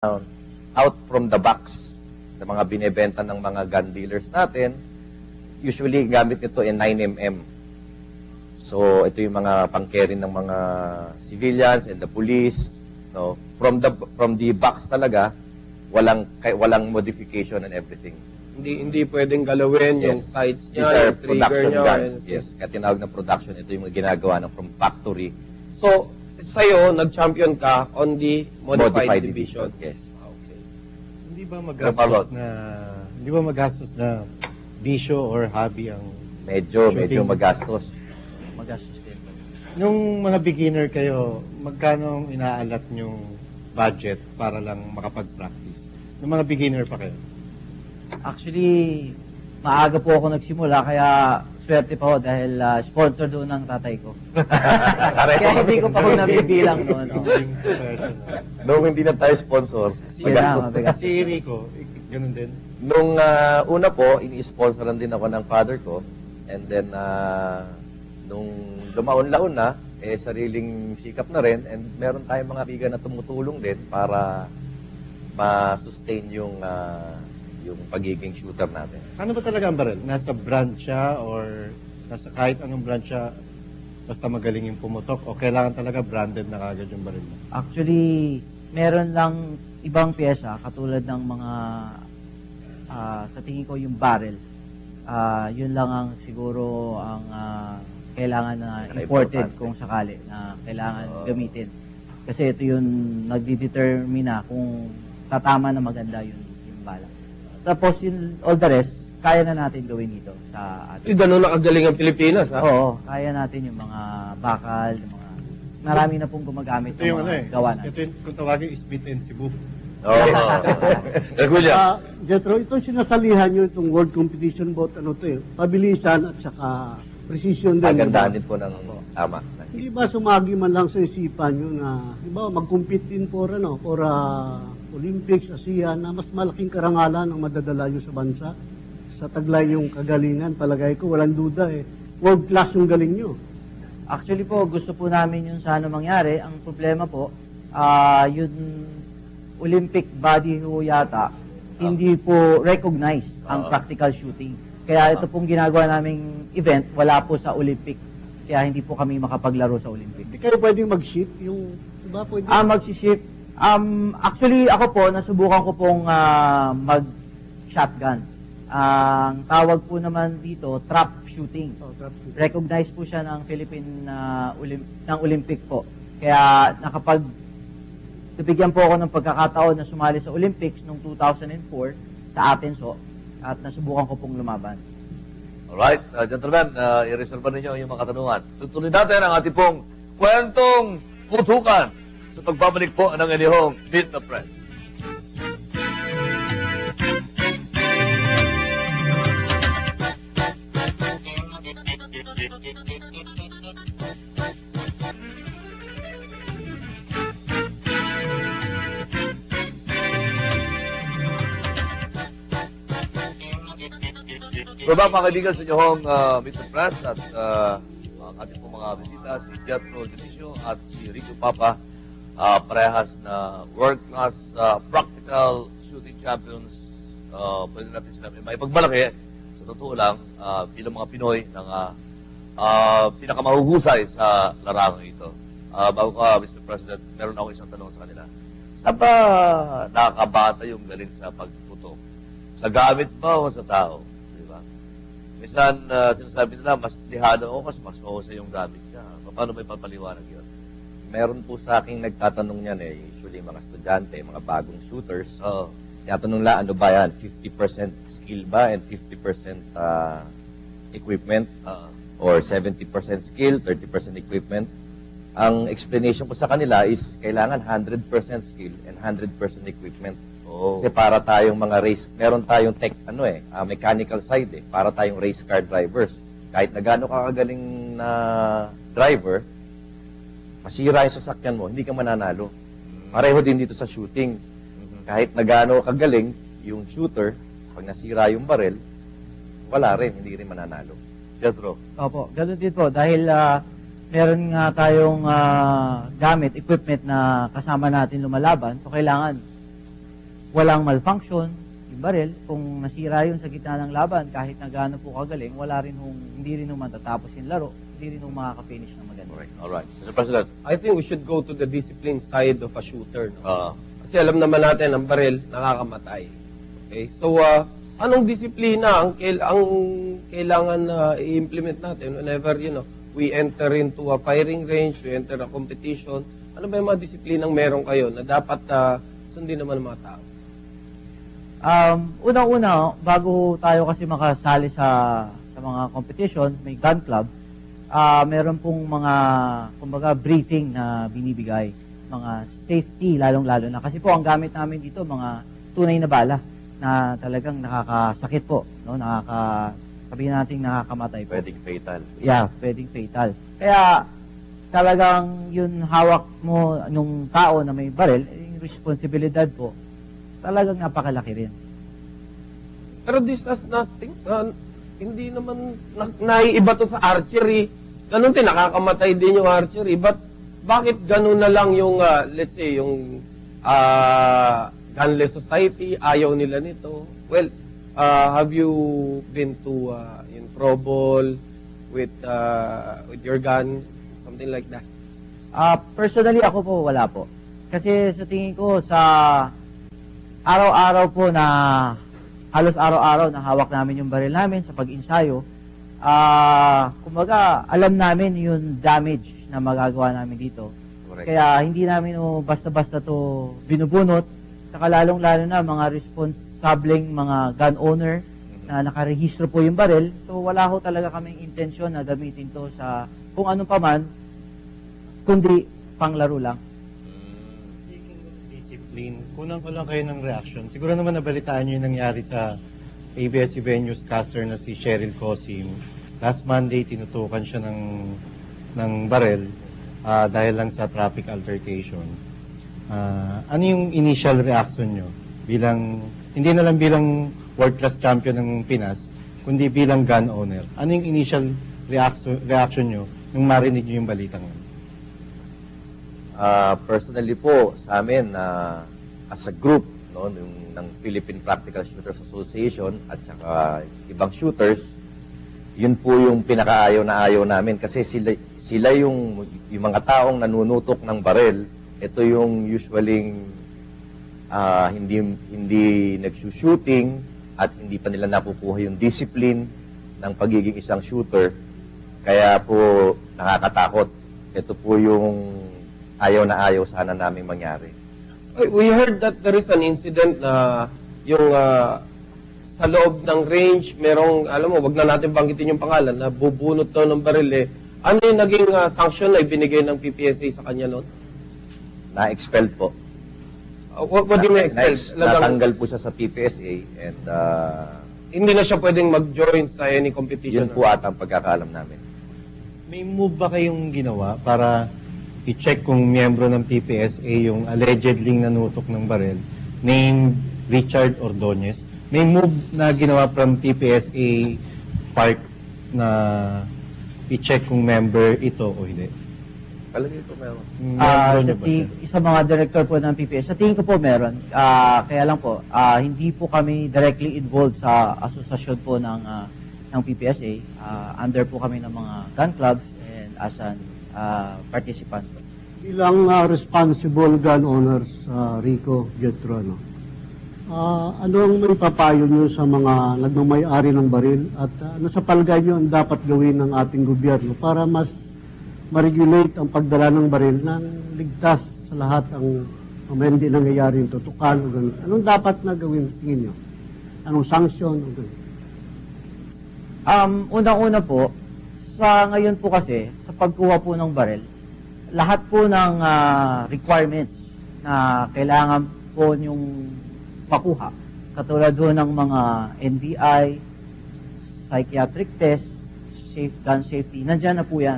out from the box na mga binebenta ng mga gun dealers natin. Usually, gamit nito 9mm. So, ito yung mga pang-carry ng mga civilians and the police. No? From the box talaga, walang modification and everything. Hindi pwedeng galawin yung Yes. sights These niya, are yung trigger production niya. guns. Yes, kaya tinawag na production. Ito yung ginagawa ng from factory. So, sa'yo, nag-champion ka on the modified division. Yes. Okay. Hindi ba Kapalot. magastos na bisyo or hobby ang Medyo Shooting. magastos. Magastos din. nung mga beginner kayo, magkano ang inaalat yung budget para lang makapag-practice? Nung mga beginner pa kayo? Actually, maaga po ako nagsimula, kaya swerte pa ako dahil sponsor doon ng tatay ko. Kaya hindi ko pa ako nabibilang noon. No? Shooting professional. Nung hindi na tayo sponsor, Yun na, magastos. mabigat. Si Rico, ganun din. Nung una po, ini-sponsoran din ako ng father ko. And then, nung lumaon-laon na, sariling sikap na rin. And meron tayong mga kaibigan na tumutulong din para ma-sustain yung pagiging shooter natin. Ano ba talaga ang baril? Nasa brand siya or nasa kahit anong brand siya basta magaling yung pumutok o kailangan talaga branded na kagad yung baril mo? Actually, meron lang ibang pyesa katulad ng mga sa tingin ko yung barrel. Yun lang ang siguro ang kailangan na imported Importante. kung sakali na kailangan gamitin. Kasi ito yung nagdidetermine kung tatama na maganda yung bala. Tapos yung all the rest, kaya na natin gawin dito sa atin. Ganun na kagaling ang Pilipinas, ha? Oo, kaya natin yung mga bakal, yung mga marami na pong gumagamit Ito ng yung mga gawa natin. ito yung kung tawagin is beat and Cebu. Oo. William. Jethro, ito sinasalihan nyo itong world competition bout pabilisan at saka precision din. Kagandahan din po ng tama. Hindi ba sumagi man lang sa isipan nyo na, di ba, mag-compete din for Olympics, ASEAN, na mas malaking karangalan ang madadala nyo sa bansa? Sa taglay yung kagalingan, palagay ko, walang duda world class yung galing nyo. Actually po, gusto po namin yung sana mangyari. Ang problema po, yung Olympic body ho yata, hindi po recognized ang practical shooting. Kaya ito pong ginagawa naming event, wala po sa Olympic. Kaya hindi po kami makapaglaro sa Olympic. Hindi kayo pwedeng mag-ship yung, di ba, pwede? Magsiship. Actually, ako po, nasubukan ko pong mag-shotgun. Ang tawag po naman dito, trap shooting. Trap shooting. Recognized po siya ng Philippine ng Olympic po. Kaya nabigyan po ako ng pagkakataon na sumali sa Olympics noong 2004 sa Athens ho, at nasubukan ko pong lumaban. Alright, gentlemen, i-resolve ninyo yung mga katanungan. Tutuloy natin ang ating pong kwentong putukan sa pagbabalik po ng inyong Meet the Press. So mga kaibigan sa inyong Meet the Press at ang ating pong mga bisita, si Jethro Dionisio at si Rico Papa, parehas na world-class practical shooting champions. Pwede natin sila may pagmalaki. Sa totoo lang, bilang mga Pinoy ng pinakamahuhusay sa larangan ito. Bago ka, Mr. President, meron ako isang tanong sa kanila. Saan ba nakakabata yung galing sa pagputok? Sa gamit ba o sa tao? Minsan, sinasabi nila, mas lihado ako kasi mas mahusay yung gamit niya. Paano may papaliwanag yun? Meron po sa akin nagtatanong niyan usually mga estudyante, mga bagong shooters. Tinatanong lang, ano ba yan? 50% skill ba and 50% equipment? Or 70% skill, 30% equipment? Ang explanation ko sa kanila is kailangan 100% skill and 100% equipment. Kasi para tayong mga race, meron tayong mechanical side para tayong race car drivers. Kahit na gaano ka kagaling na driver, masira yung sasakyan mo, hindi ka mananalo. Pareho din dito sa shooting. Kahit na gaano kagaling yung shooter, pag nasira yung barrel, wala rin, hindi rin mananalo. Jethro. Opo, ganun din po. Dahil meron nga tayong gamit, equipment na kasama natin lumalaban. So, kailangan walang malfunction yung baril. Kung nasira yun sa gitna ng laban, kahit na gaano po kagaling, hindi rin hong matatapos yung laro, hindi rin hong makaka-finish ng maganda. Correct. Alright. Mr. President. I think we should go to the discipline side of a shooter. No? Uh, Kasi alam naman natin, ang baril, nakakamatay. Okay? So, anong disiplina ang kailangan na i-implement natin whenever, we enter into a firing range, we enter a competition? Ano ba yung mga disiplinang meron kayo na dapat sundin naman ng mga tao? Unang-una, bago tayo kasi makasali sa mga competitions, may gun club, meron pong mga, kumbaga, briefing na binibigay, mga safety, lalong-lalo na. Kasi po, ang gamit namin dito, mga tunay na bala na talagang nakakasakit po, no? Sabihin natin nakakamatay po. Pwedeng fatal. Yeah, pwedeng fatal. Kaya, talagang yun hawak mo nung tao na may baril, yung responsibilidad po, talagang napakalaki rin. Pero this has nothing, hindi naman naiiba to sa archery. Ganun din, nakakamatay din yung archery. But bakit ganun na lang yung, let's say, yung gunless society, ayaw nila nito? Well, have you been to in trouble with your gun? Something like that? Personally, ako po, wala po. Kasi sa tingin ko, sa araw-araw po na, halos araw-araw na hawak namin yung baril namin sa pag-insayo, kumbaga, alam namin yung damage na magagawa namin dito. Correct. Kaya hindi namin basta-basta to binubunot, saka lalong-lalo na mga responsableng mga gun owner na nakarehistro po yung baril. So wala ho talaga kaming intensyon na gamitin to sa kung anong paman, kundi panglaro lang. Speaking of discipline, kunang ko lang kayo ng reaction. Siguro naman nabalitaan nyo yung nangyari sa ABS-CBN newscaster na si Cheryl Cosim. Last Monday, tinutukan siya ng barel dahil lang sa traffic altercation. Ano yung initial reaction nyo? Hindi na lang bilang world-class champion ng Pinas, kundi bilang gun owner. Ano yung initial reaction nyo nung marinig nyo yung balitang yun? Personally po, sa amin, as a group, no, ng Philippine Practical Shooters Association at saka ibang shooters, yun po yung pinakaayaw na ayaw namin kasi sila yung mga taong nanunutok ng barel. Ito yung usually hindi nagsushooting at hindi pa nila nakukuha yung discipline ng pagiging isang shooter. Kaya po nakakatakot. Ito po yung ayaw na ayaw sana naming mangyari. We heard that there is an incident na yung sa loob ng range, merong, alam mo, wag na natin banggitin yung pangalan, na bubunot daw ng baril eh. Ano yung naging sanction na ibinigay ng PPSA sa kanya noon? Na-expelled po. What do you mean expelled? Natanggal po siya sa PPSA and Hindi na siya pwedeng mag-join sa any competition? yun po ata ang pagkakalam namin. May move ba kayong ginawa para i-check kung miyembro ng PPSA yung allegedly nanutok ng baril named Richard Ordonez? May move na ginawa from PPSA part na i-check kung member ito o hindi? Palagay ko meron. Sa mga director po ng PPS, sa tingin ko po meron. Kaya lang po, hindi po kami directly involved sa asosasyon po ng PPSA. Under po kami ng mga gun clubs and as an participants po. Bilang responsible gun owners, Rico, Jetro, ano ang may papayo nyo sa mga nagmamay-ari ng baril at ano sa palagay nyo ang dapat gawin ng ating gobyerno para mas ma-regulate ang pagdala ng baril ng ligtas sa lahat ang hindi nangyayari yung tutukan o ganun. Anong dapat na gawin tingin nyo? Anong sanction o ganun? Unang-una po, sa ngayon po kasi, sa pagkuha po ng baril, lahat po ng requirements na kailangan po yung makuha, katulad doon ng mga NBI, psychiatric test, gun safety, nandyan na po yan.